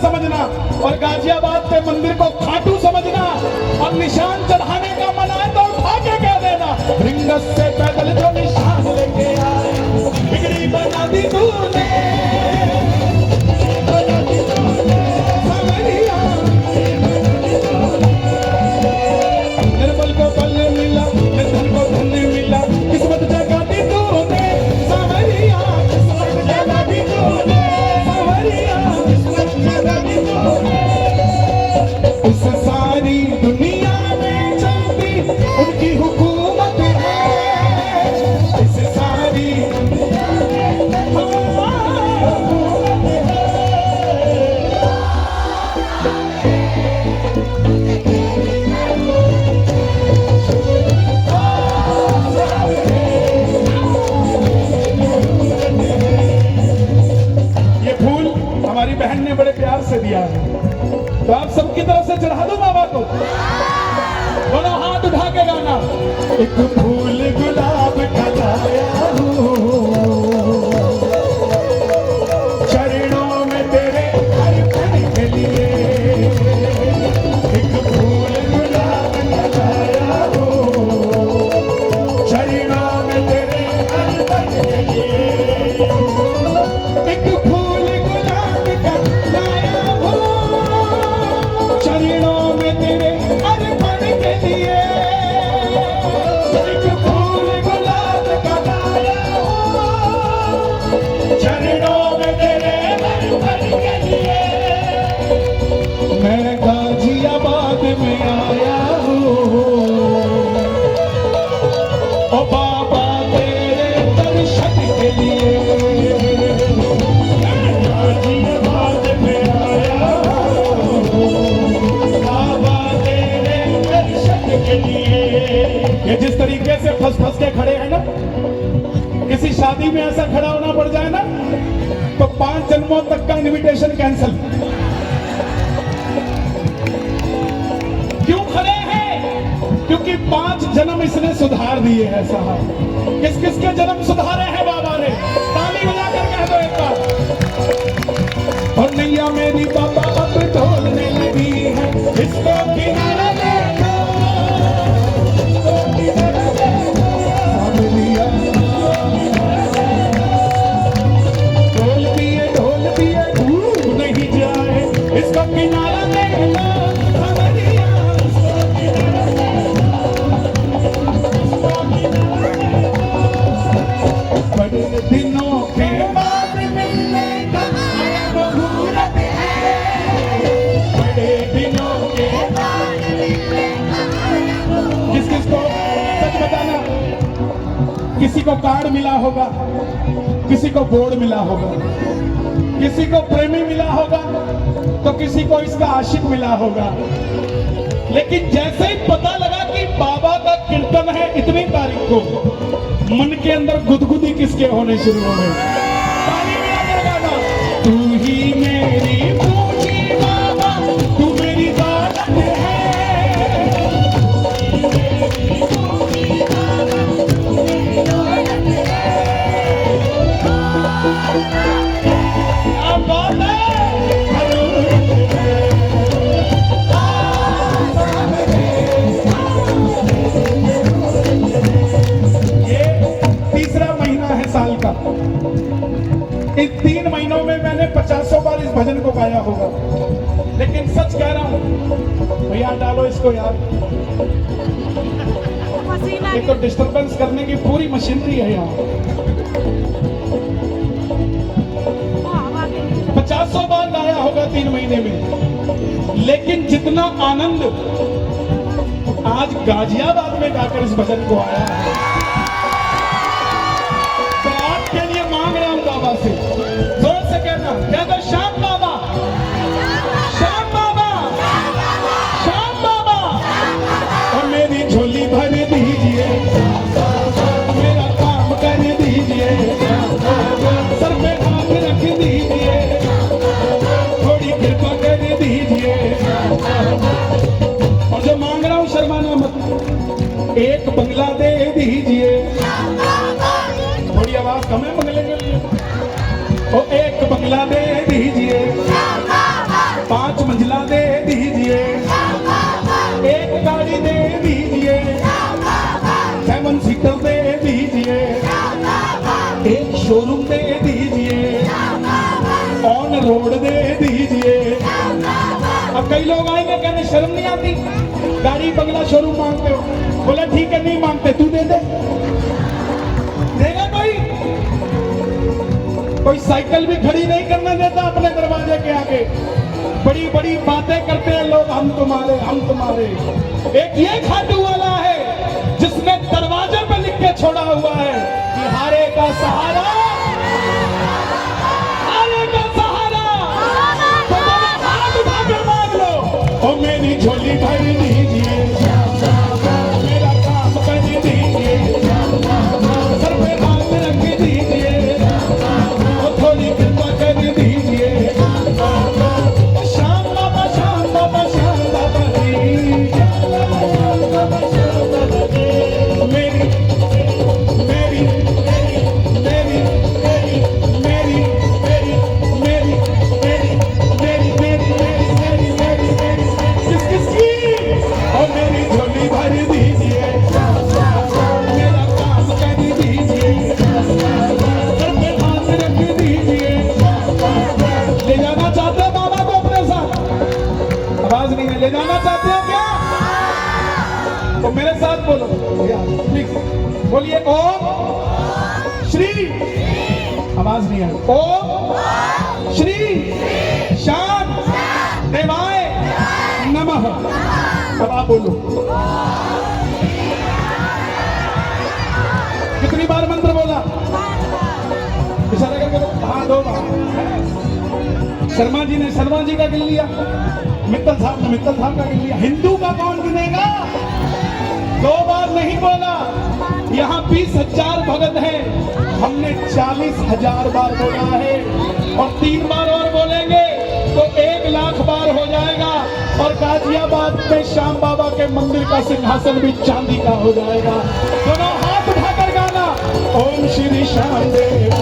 समझना और गाजियाबाद के मंदिर को खाटू समझना और निशान चढ़ाने का मन आए तो उठा के कह देना, रिंगस से पैदल जो निशान लेके आए, बिगड़ी बना दी तूने, निर्बल को बल मिला, निर्धन को धन मिला, किस्मत जगा दी तूने सांवरिया, किस्मत जगा दी तूने सांवरिया, किस्मत जगा दी तूने। इस सारी दुनिया में चलती उनकी हुकूमत है, इस सारी दुनिया में हुकूमत है। ये फूल हमारी बहन ने बड़े प्यार से दिया है, तो आप सबकी तरफ से चढ़ा दो बाबा को। दोनों हाथ उठा के गाना, एक फूल गुलाब का लाया हूँ, चरणों में तेरे अर्पण के लिए, एक फूल गुलाब का लाया हूँ, चरणों में तेरे अर्पण के लिए, एक फूल गुलाब का लाया हूँ, चरणों में तेरे अर्पण के लिए, एक फूल गुलाब का लाया हूँ, चरणों में तेरे अर्पण के लिए। मैं गाजियाबाद में आया हूँ, ओ बाबा तेरे दर्शन के लिए, मैं गाजियाबाद में आया हूँ, बाबा तेरे दर्शन के लिए। ये जिस तरीके से फंस फंस के खड़े हैं ना, किसी शादी में ऐसा खड़ा होना पड़ जाए ना तो 5 जन्मों तक का इनविटेशन कैंसिल। क्यों खड़े हैं? क्योंकि 5 जन्म इसने सुधार दिए हैं साहब। किस किस के जन्म सुधारे हैं बाबा ने? ताली बजाकर कह दो एक बार। और नैया मेरी बाबा अब ढोलने लगी है, इसको किनारा देखो, इसको किनारा देखो, सांवरिया। ढोल पिए डूब नहीं जाए, इसको किनारा देखो, सांवरिया, इसको किनारा देखो। बड़े दिनों के बाद मिलने का मुहूर्त है, बड़े दिनों के बाद मिलने का। किस किस को सच बताना, किसी को कार्ड मिला होगा, किसी को बोर्ड मिला होगा, किसी को प्रेमी मिला होगा, तो किसी को इसका आशिक मिला होगा। लेकिन जैसे ही पता लगा कि बाबा का कीर्तन है इतनी तारीख को, मन के अंदर गुदगुदी किसके होने शुरू हो गई। ताली बजाकर गाना, तू ही मेरी पूंजी बाबा, तू मेरी दौलत है, अब बात ये तीसरा महीना है साल का। इन 3 महीनों में मैंने 50 बार इस भजन को गाया होगा। लेकिन सच कह रहा हूं भैया, डालो इसको यार, ये तो डिस्टर्बेंस करने की पूरी मशीनरी है यहाँ। 50 बार गाया होगा 3 महीने में, लेकिन जितना आनंद आज गाजियाबाद में गाकर इस भजन को आया है, तो आपके लिए मांग रहा हूं बाबा से, जोर से कहना, कह दो श्याम बाबा, श्याम बाबा, श्याम बाबा। और मेरी झोली भर दीजिए, मेरा काम कर दीजिए, सर पे हाथ रख दीजिए, थोड़ी कृपा कर दीजिए। और जो मांग रहा हूं शर्माना मत, एक बंगला दे दीजिए। थोड़ी आवाज कम है बंगले के लिए। ओ एक बंगला दे दीजिए, रोड दे दीजिए। अब कई लोग आएंगे कहने शर्म नहीं आती, गाड़ी बंगला शोरूम मांगते हो। बोला ठीक है नहीं मांगते, तू दे दे। देगा कोई साइकिल भी खड़ी नहीं करने देता अपने दरवाजे के आगे। बड़ी बड़ी बातें करते हैं लोग, हम तुम्हारे हम तुम्हारे। एक ये खाटू वाला है जिसने दरवाजे पे लिख के छोड़ा हुआ है कि हारे का सहारा, हारे का सहारा। तो दोनों हाथ उठा के मांग लो, ओ मेरी झोली भर दीजिए, मेरा काम कर दीजिए, सर पे हाथ रख दीजिए, ओ थोड़ी कृपा कर दीजिए। श्याम बाबा श्याम बाबा श्याम बाबा जी, मेरी मेरी मेरी मेरी मेरी मेरी मेरी मेरी मेरी मेरी मेरी मेरी मेरी किस किसकी, और मेरी झोली भर दीजिए, मेरा काम कर दीजिए, सर पे हाथ रख दीजिए। ले जाना चाहते हो बाबा को अपने साथ? आवाज नहीं है। ले जाना चाहते हो क्या? तो मेरे साथ बोलो प्लीज, बोलिए ओम श्री, आवाज नहीं है, ओम श्री शाम देवाय नमः। अब आप बोलो। कितनी बार मंत्र बोला? इशारा करके बोलो। हाँ 2 बार। शर्मा जी ने शर्मा जी का गिन लिया, मित्तल साहब ने मित्तल साहब का गिन लिया। हिंदू का कौन गिनेगा? 2 बार नहीं बोला। यहाँ 20,000 भगत हैं, हमने 40,000 बार बोला है, और 3 बार और बोलेंगे तो 1 लाख बार हो जाएगा। और गाजियाबाद में श्याम बाबा के मंदिर का सिंहासन भी चांदी का हो जाएगा। दोनों हाथ उठाकर गाना, ओम श्री श्याम देव।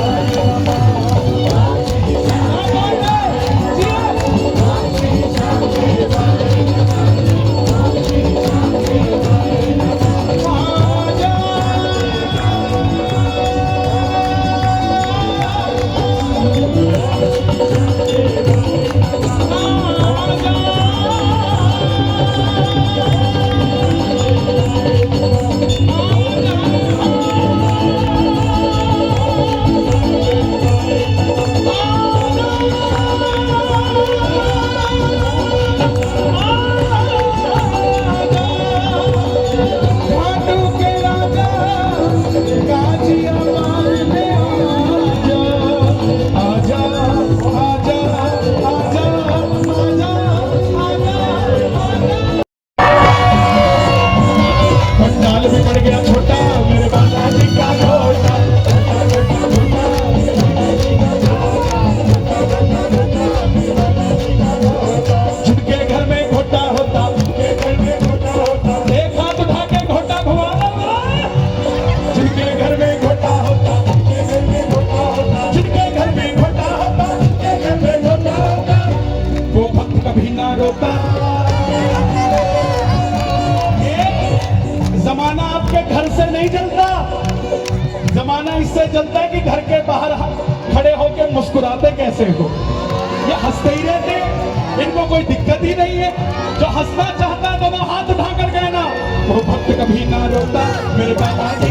जमाना आपके घर से नहीं जलता, जमाना इससे जलता है कि घर के बाहर खड़े होकर मुस्कुराते कैसे हो। ये हंसते ही रहते, इनको कोई दिक्कत ही नहीं है। जो हंसना चाहता है दोनों हाथ उठाकर कहना, वो भक्त कभी ना रोता, मेरे बाबा जी